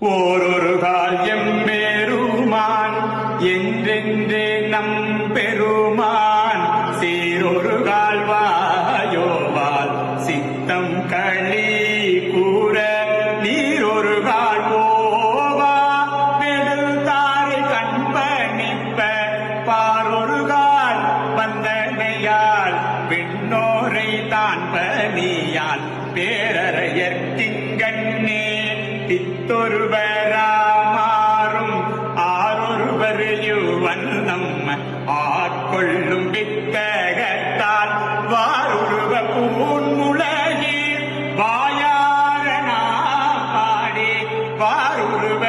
ஓரொரு கால் எம்பெருமான் என்றென்றே நம் பெருமான் சீரொரு கால் வாயோவால் சித்தம் களி கூற நீரொரு கால் ஓவா நெடுந்தாரை கண்பணிப்ப பாரொரு கால் வந்தனையால் விண்ணோரை தான் பணியால் பேரறையற்கிங்கண்ணே பித்தொருவராமாறும் ஆரொருவர் யுவன்னம் ஆட்கொள்ளும் பித்தகத்தால் வாருருவ பூன்முளையீர் வாயார நாடி வாருருவ